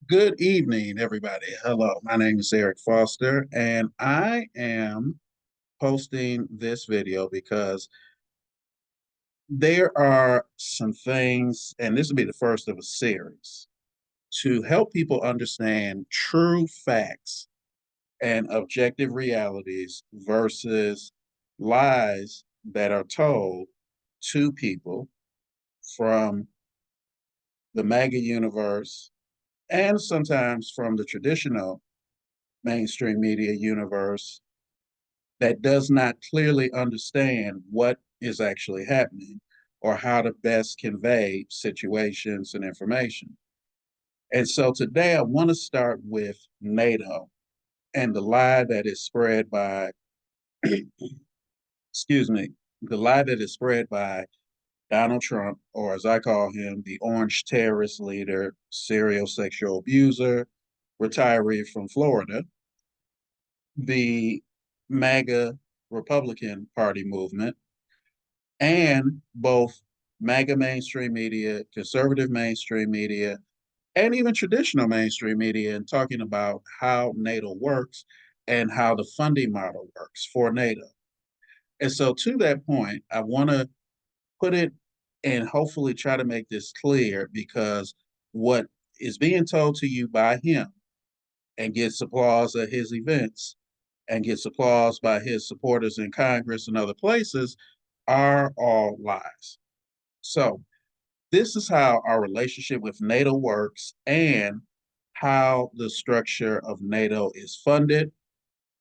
Good evening, everybody. Hello, my name is Eric Foster, and I am posting this video because there are some things, and this will be the first of a series, to help people understand true facts and objective realities versus lies that are told to people from the MAGA universe and sometimes from the traditional mainstream media universe that does not clearly understand what is actually happening or how to best convey situations and information. And so today I want to start with NATO and the lie that is spread by, excuse me, the lie that is spread by Donald Trump, or as I call him, the orange terrorist leader, serial sexual abuser, retiree from Florida, the MAGA Republican Party movement, and both MAGA mainstream media, conservative mainstream media, and even traditional mainstream media, and talking about how NATO works and how the funding model works for NATO. And so, to that point, I want to put it and hopefully try to make this clear because what is being told to you by him and gets applause at his events and gets applause by his supporters in Congress and other places are all lies. So, this is how our relationship with NATO works and how the structure of NATO is funded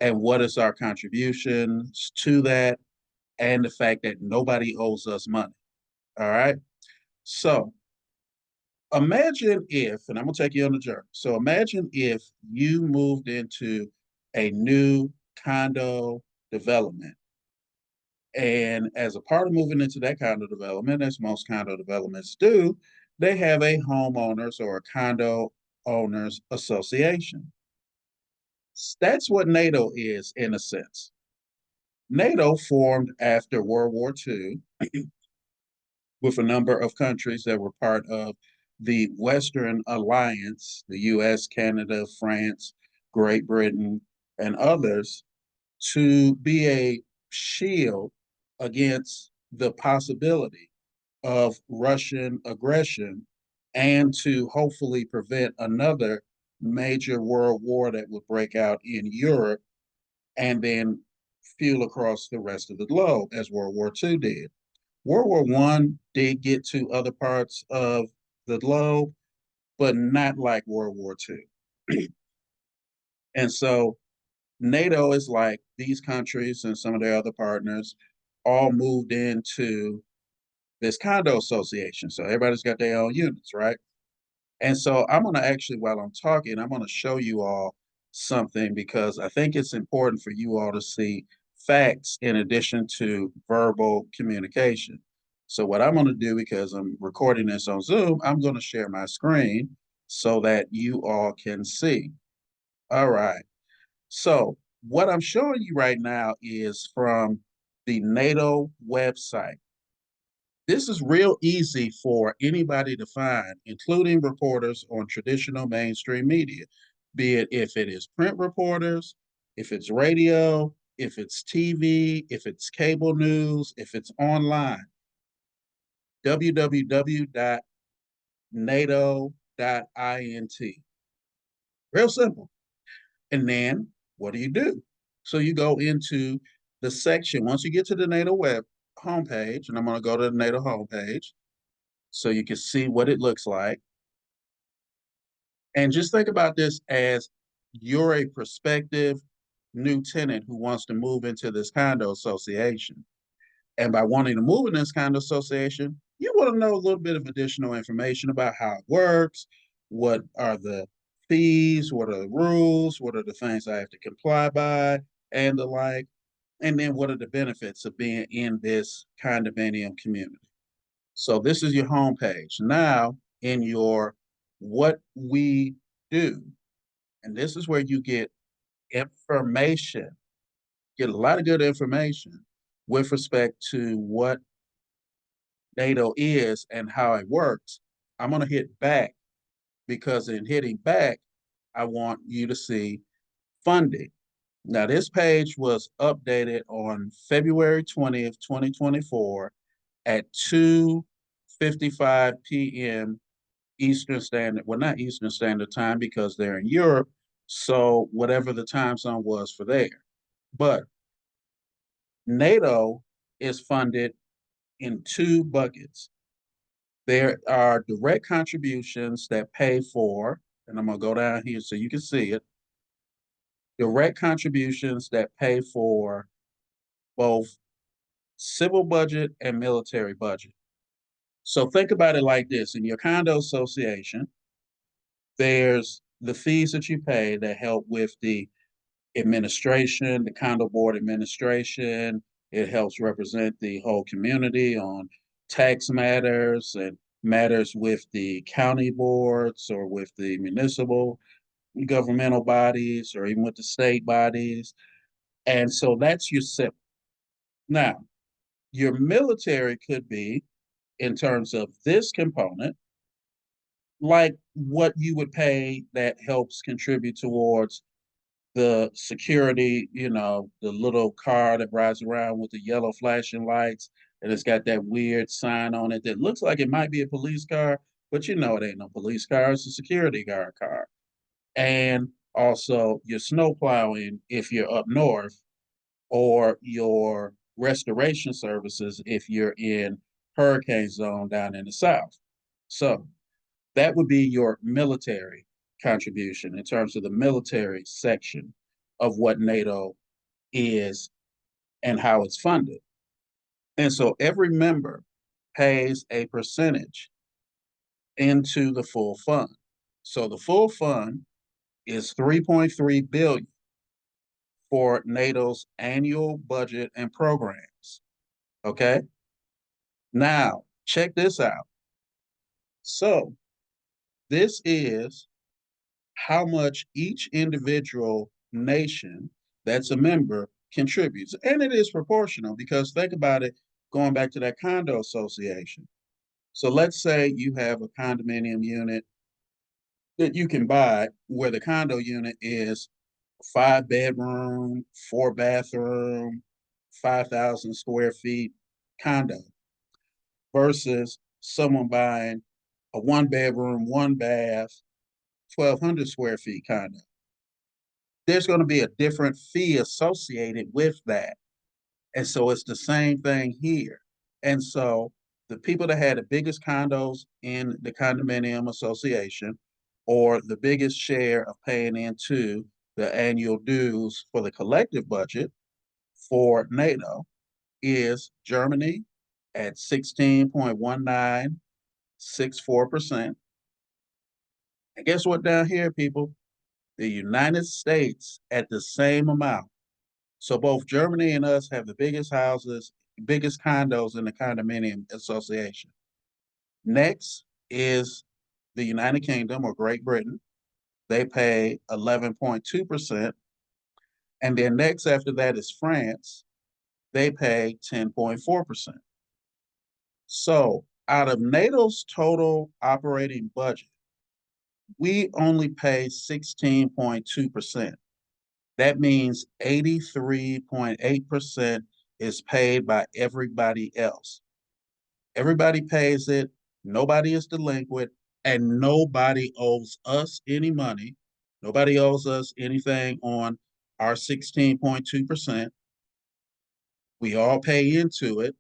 and what is our contributions to that and the fact that nobody owes us money. All right. So, imagine if, and I'm going to take you on a journey. So, imagine if you moved into a new condo development. And as a part of moving into that condo development, as most condo developments do, they have a homeowners or a condo owners association. That's what NATO is in a sense. NATO formed after World War II with a number of countries that were part of the Western Alliance, the US, Canada, France, Great Britain, and others, to be a shield against the possibility of Russian aggression and to hopefully prevent another major world war that would break out in Europe and then fuel across the rest of the globe as World War II did. World War One did get to other parts of the globe, but not like World War II. And so NATO is like these countries and some of their other partners all moved into this condo association. So everybody's got their own units, right? And so I'm going to actually, while I'm talking, I'm going to show you all something because I think it's important for you all to see facts in addition to verbal communication. So what I'm going to do, because I'm recording this on Zoom, I'm going to share my screen so that you all can see. All right. So what I'm showing you right now is from the NATO website. This is real easy for anybody to find, including reporters on traditional mainstream media, be it if it is print reporters, if it's radio, if it's TV, if it's cable news, if it's online. www.nato.int. Real simple. And then what do? So you go into the section, once you get to the NATO web homepage, and I'm going to go to the NATO homepage so you can see what it looks like. And just think about this as you're a prospective new tenant who wants to move into this condo association. And by wanting to move in this condo association, you want to know a little bit of additional information about how it works, what are the fees, what are the rules, what are the things I have to comply by, and the like. And then what are the benefits of being in this condominium community? So this is your homepage. Now in your what we do, and this is where you get information, get a lot of good information with respect to what NATO is and how it works. I'm going to hit back because in hitting back, I want you to see funding. Now, this page was updated on February 20th, 2024 at 2:55 p.m. Eastern Standard, well, not Eastern Standard Time because they're in Europe, so whatever the time zone was for there. But NATO is funded in two buckets. There are direct contributions that pay for, and I'm going to go down here so you can see it, direct contributions that pay for both civil budget and military budget. So think about it like this. In your condo association, there's the fees that you pay that help with the administration, the condo board administration. It helps represent the whole community on tax matters and matters with the county boards or with the municipal governmental bodies or even with the state bodies. And so that's your SIP. Now, your military could be, in terms of this component, like what you would pay that helps contribute towards the security, the little car that rides around with the yellow flashing lights and it's got that weird sign on it that looks like it might be a police car, but it ain't no police car, it's a security guard car. And also your snow plowing if you're up north, or your restoration services if you're in hurricane zone down in the south. So that would be your military contribution in terms of the military section of what NATO is and how it's funded. And so every member pays a percentage into the full fund. So the full fund is 3.3 billion for NATO's annual budget and programs. Okay? Now, check this out. So this is how much each individual nation that's a member contributes. And it is proportional because think about it, going back to that condo association. So let's say you have a condominium unit that you can buy where the condo unit is 5 bedroom, 4 bathroom, 5,000 square feet condo versus someone buying a 1 bedroom, 1 bath, 1,200 square feet condo. There's going to be a different fee associated with that. And so it's the same thing here. And so the people that had the biggest condos in the condominium association or the biggest share of paying into the annual dues for the collective budget for NATO is Germany at 16.1964%. And guess what down here, people? The United States at the same amount. So both Germany and us have the biggest houses, biggest condos in the condominium association. Next is the United Kingdom or Great Britain. They pay 11.2%. And then next after that is France. They pay 10.4%. So out of NATO's total operating budget, we only pay 16.2%. That means 83.8% is paid by everybody else. Everybody pays it, nobody is delinquent, and nobody owes us any money. Nobody owes us anything on our 16.2%. We all pay into it,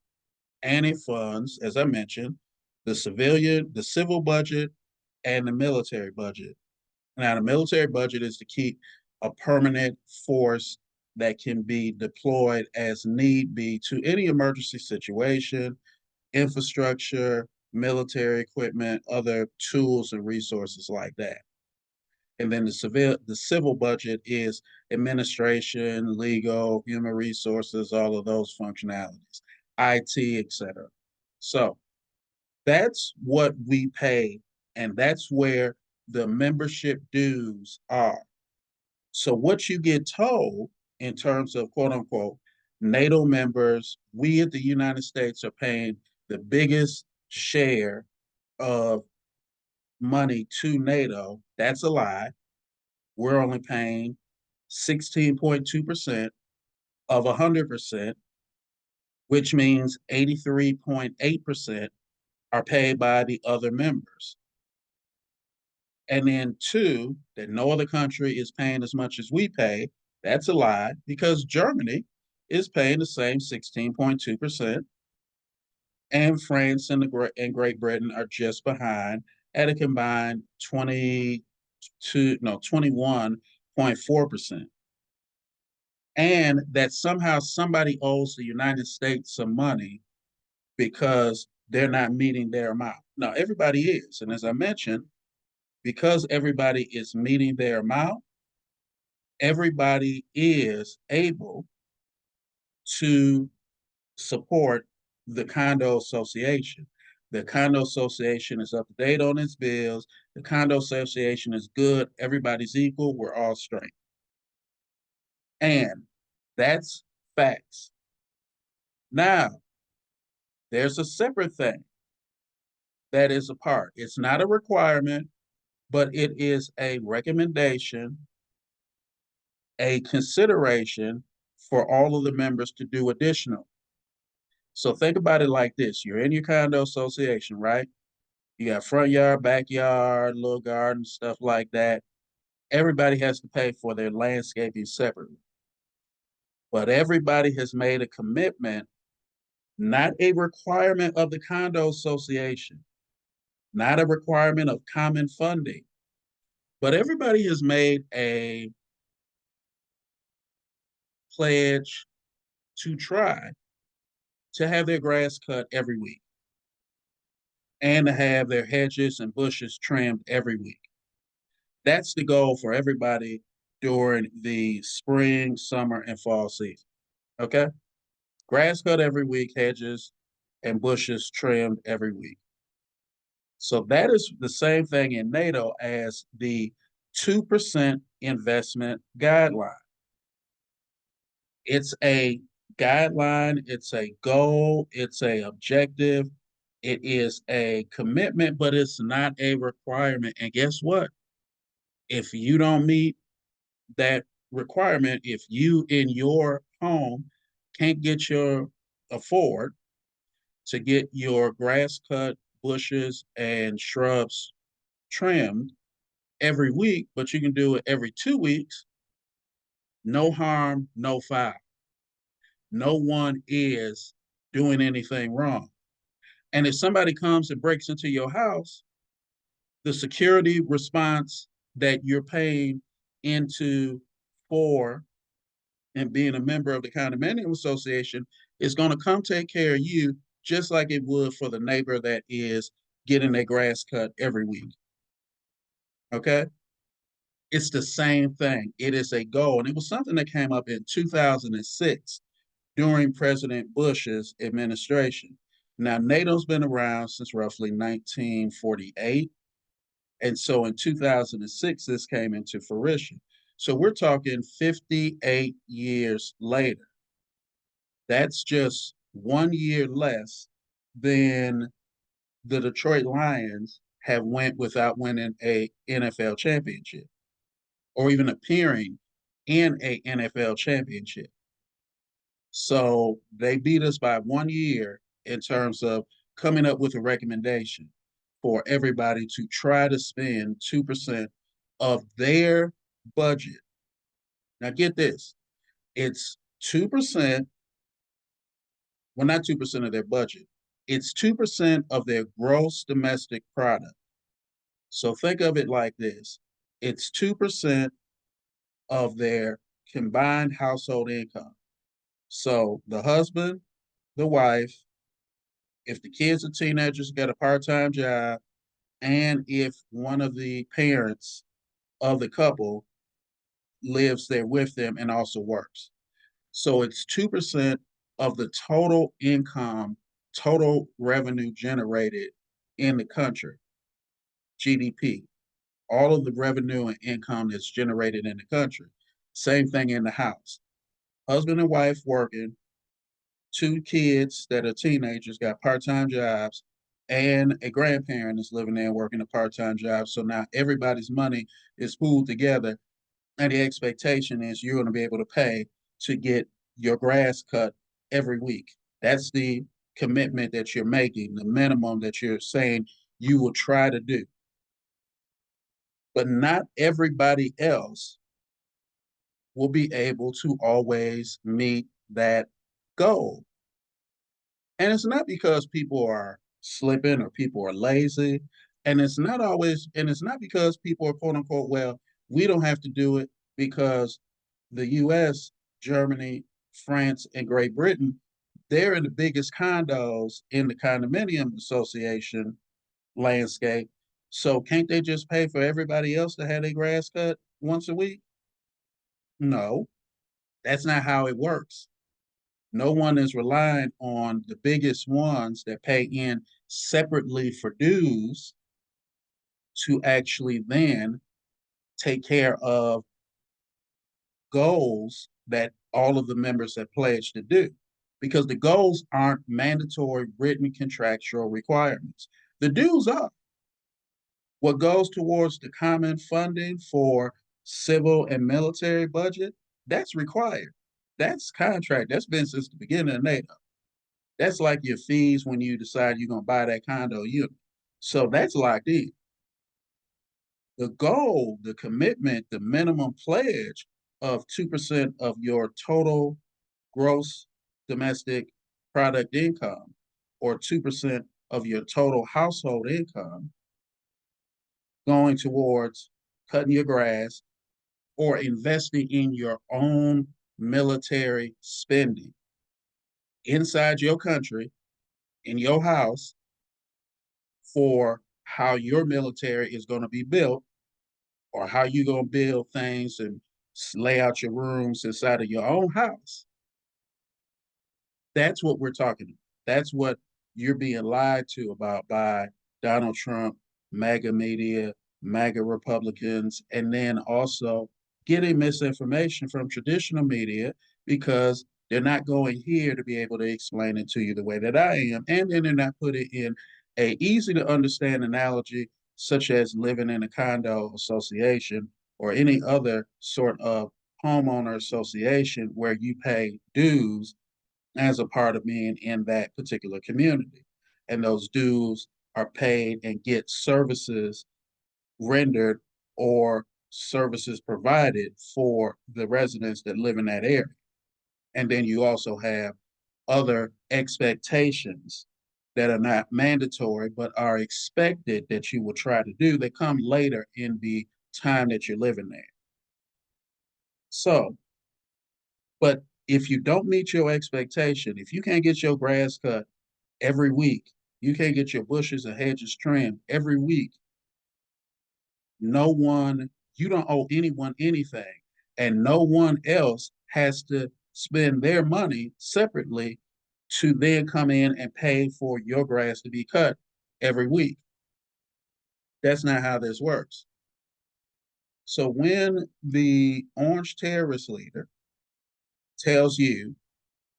and it funds, as I mentioned, the civil budget, and the military budget. Now, the military budget is to keep a permanent force that can be deployed as need be to any emergency situation, infrastructure, military equipment, other tools and resources like that. And then the civil budget is administration, legal, human resources, all of those functionalities, IT, etc. So that's what we pay, and that's where the membership dues are. So what you get told in terms of quote unquote NATO members, we at the United States are paying the biggest share of money to NATO. That's a lie. We're only paying 16.2% of 100%, which means 83.8% are paid by the other members. And then two, that no other country is paying as much as we pay. That's a lie because Germany is paying the same 16.2%, and France and Great Britain are just behind at a combined 21.4%. And that somehow somebody owes the United States some money because they're not meeting their amount. Now, everybody is. And as I mentioned, because everybody is meeting their amount, everybody is able to support the condo association. The condo association is up to date on its bills. The condo association is good. Everybody's equal. We're all straight. And that's facts. Now, there's a separate thing that is a part. It's not a requirement, but it is a recommendation, a consideration for all of the members to do additional. So think about it like this. You're in your condo association, right? You got front yard, backyard, little garden, stuff like that. Everybody has to pay for their landscaping separately. But everybody has made a commitment, not a requirement of the condo association, not a requirement of common funding, but everybody has made a pledge to try to have their grass cut every week and to have their hedges and bushes trimmed every week. That's the goal for everybody during the spring, summer, and fall season. Okay? Grass cut every week, hedges and bushes trimmed every week. So that is the same thing in NATO as the 2% investment guideline. It's a guideline, it's a goal, it's a objective, it is a commitment, but it's not a requirement. And guess what? If you don't meet that requirement, if you in your home can't get your afford to get your grass cut, bushes, and shrubs trimmed every week, but you can do it every 2 weeks, no harm, no foul. No one is doing anything wrong. And if somebody comes and breaks into your house, the security response that you're paying into for and being a member of the condominium association is going to come take care of you just like it would for the neighbor that is getting their grass cut every week. Okay? It's the same thing. It is a goal. And it was something that came up in 2006 during President Bush's administration. Now, NATO's been around since roughly 1948. And so in 2006, this came into fruition. So we're talking 58 years later. That's just 1 year less than the Detroit Lions have went without winning a NFL championship or even appearing in a NFL championship. So they beat us by 1 year in terms of coming up with a recommendation for everybody to try to spend 2% of their budget. Now, get this, it's 2%, well, not 2% of their budget, it's 2% of their gross domestic product. So think of it like this, it's 2% of their combined household income. So the husband, the wife, if the kids are teenagers, got a part-time job, and if one of the parents of the couple lives there with them and also works. So it's 2% of the total income, total revenue generated in the country, GDP, all of the revenue and income that's generated in the country. Same thing in the house. Husband and wife working, two kids that are teenagers, got part time jobs, and a grandparent is living there and working a part-time job. So now everybody's money is pooled together, and the expectation is you're going to be able to pay to get your grass cut every week. That's the commitment that you're making, the minimum that you're saying you will try to do. But not everybody else will be able to always meet that goal. And it's not because people are slipping or people are lazy. And it's not because people are quote unquote, well, we don't have to do it because the US, Germany, France, and Great Britain, they're in the biggest condos in the condominium association landscape. So can't they just pay for everybody else to have their grass cut once a week? No, that's not how it works. No one is relying on the biggest ones that pay in separately for dues to actually then take care of goals that all of the members have pledged to do. Because the goals aren't mandatory written contractual requirements. The dues are. What goes towards the common funding for civil and military budget, that's required. That's contract. That's been since the beginning of NATO. That's like your fees when you decide you're going to buy that condo unit. So that's locked in. The goal, the commitment, the minimum pledge of 2% of your total gross domestic product income or 2% of your total household income going towards cutting your grass or investing in your own military spending inside your country, in your house, for how your military is going to be built or how you're going to build things and lay out your rooms inside of your own house. That's what we're talking about. That's what you're being lied to about by Donald Trump, MAGA media, MAGA Republicans, and then also getting misinformation from traditional media because they're not going here to be able to explain it to you the way that I am. And then they're not putting in a easy to understand analogy, such as living in a condo association or any other sort of homeowner association where you pay dues as a part of being in that particular community. And those dues are paid and get services rendered or services provided for the residents that live in that area. And then you also have other expectations that are not mandatory, but are expected that you will try to do. They come later in the time that you're living there. So, but if you don't meet your expectation, if you can't get your grass cut every week, you can't get your bushes and hedges trimmed every week, no one, you don't owe anyone anything. And no one else has to spend their money separately to then come in and pay for your grass to be cut every week. That's not how this works. So when the orange terrorist leader tells you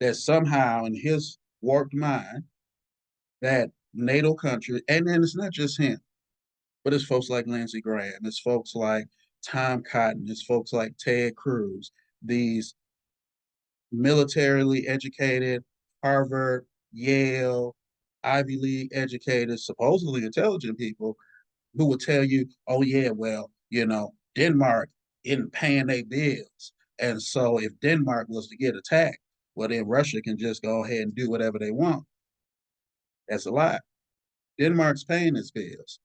that somehow in his warped mind that NATO country, and then it's not just him, but it's folks like Lindsey Graham, it's folks like Tom Cotton, it's folks like Ted Cruz, these militarily educated, Harvard, Yale, Ivy League educated, supposedly intelligent people who would tell you, oh, yeah, well, Denmark isn't paying their bills. And so if Denmark was to get attacked, well, then Russia can just go ahead and do whatever they want. That's a lie. Denmark's paying its bills.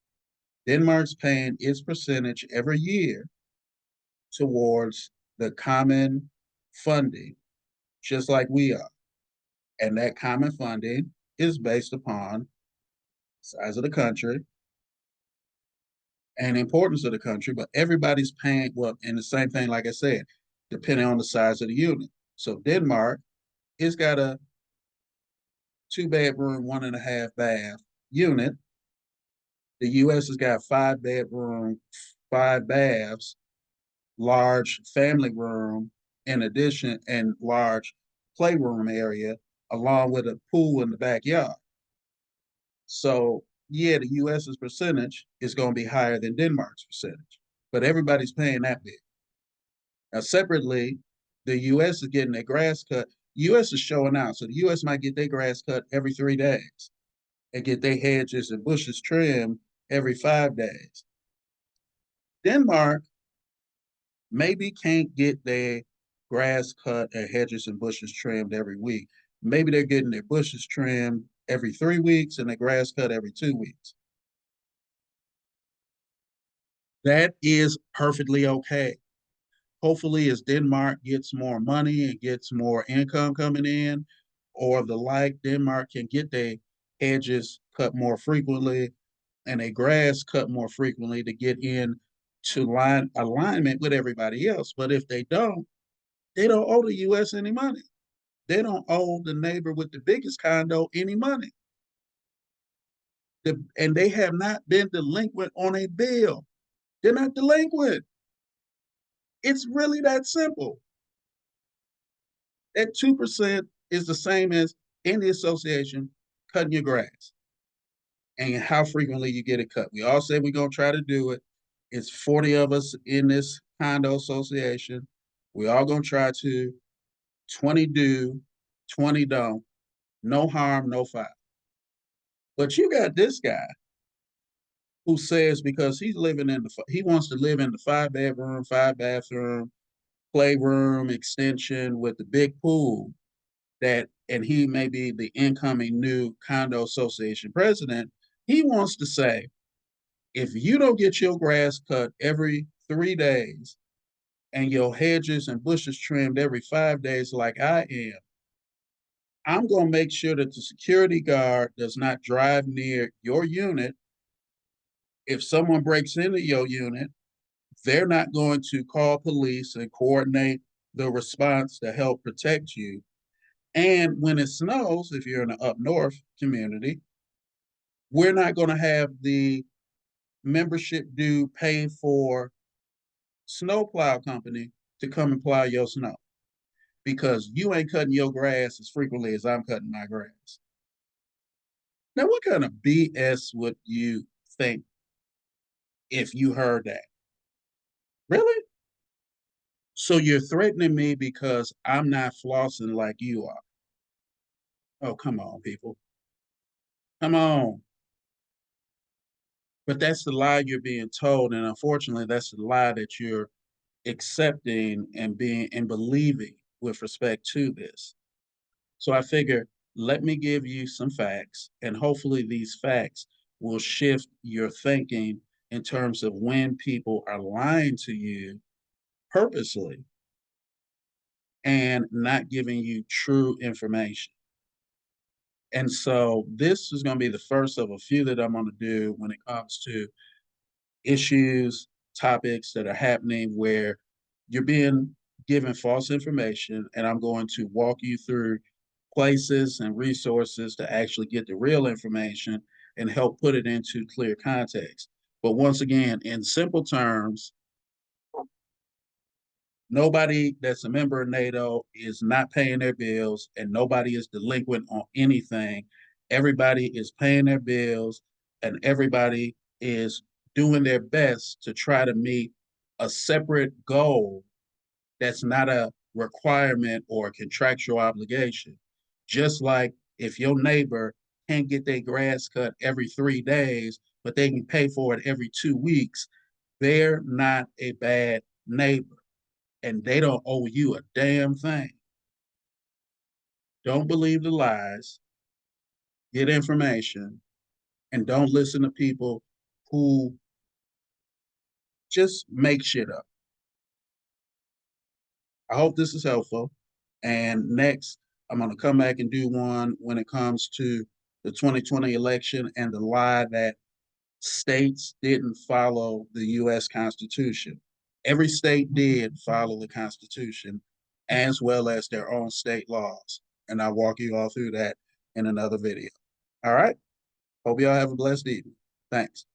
Denmark's paying its percentage every year towards the common funding, just like we are. And that common funding is based upon size of the country and importance of the country, but everybody's paying, well, and the same thing, like I said, depending on the size of the unit. So Denmark, it's got a 2 bedroom, 1.5 bath unit. The US has got 5 bedroom, 5 baths, large family room, in addition, and large playroom area, along with a pool in the backyard. So yeah, the US's percentage is going to be higher than Denmark's percentage, but everybody's paying that bit. Now, separately, the US is getting their grass cut. US is showing out. So the US might get their grass cut every 3 days and get their hedges and bushes trimmed every 5 days. Denmark maybe can't get their grass cut and hedges and bushes trimmed every week. Maybe they're getting their bushes trimmed every 3 weeks and their grass cut every 2 weeks. That is perfectly okay. Hopefully, as Denmark gets more money and gets more income coming in, or the like, Denmark can get their hedges cut more frequently and a grass cut more frequently to get in to line alignment with everybody else. But if they don't owe the US any money. They don't owe the neighbor with the biggest condo any money. And they have not been delinquent on a bill. They're not delinquent. It's really that simple. That 2% is the same as in the association cutting your grass and how frequently you get it cut. We all say we're going to try to do it. It's 40 of us in this condo association. We all going to try to 20 do, 20 don't. No harm, no foul. But you got this guy who says because he wants to live in the 5 bedroom, 5 bathroom, playroom extension with the big pool and he may be the incoming new condo association president. He wants to say, if you don't get your grass cut every 3 days and your hedges and bushes trimmed every 5 days, like I am, I'm going to make sure that the security guard does not drive near your unit. If someone breaks into your unit, they're not going to call police and coordinate the response to help protect you. And when it snows, if you're in an up north community, we're not going to have the membership due pay for snowplow company to come and plow your snow because you ain't cutting your grass as frequently as I'm cutting my grass. Now, what kind of BS would you think if you heard that? Really? So you're threatening me because I'm not flossing like you are. Oh, come on, people. Come on. But that's the lie you're being told. And unfortunately, that's the lie that you're accepting and being and believing with respect to this. So I figure, let me give you some facts, and hopefully these facts will shift your thinking in terms of when people are lying to you purposely and not giving you true information. And so this is going to be the first of a few that I'm going to do when it comes to issues, topics that are happening where you're being given false information. And I'm going to walk you through places and resources to actually get the real information and help put it into clear context. But once again, in simple terms, nobody that's a member of NATO is not paying their bills and nobody is delinquent on anything. Everybody is paying their bills and everybody is doing their best to try to meet a separate goal that's not a requirement or a contractual obligation. Just like if your neighbor can't get their grass cut every 3 days, but they can pay for it every 2 weeks, they're not a bad neighbor and they don't owe you a damn thing. Don't believe the lies, get information, and don't listen to people who just make shit up. I hope this is helpful. And next, I'm going to come back and do one when it comes to the 2020 election and the lie that states didn't follow the US Constitution. Every state did follow the Constitution as well as their own state laws. And I'll walk you all through that in another video. All right. Hope y'all have a blessed evening. Thanks.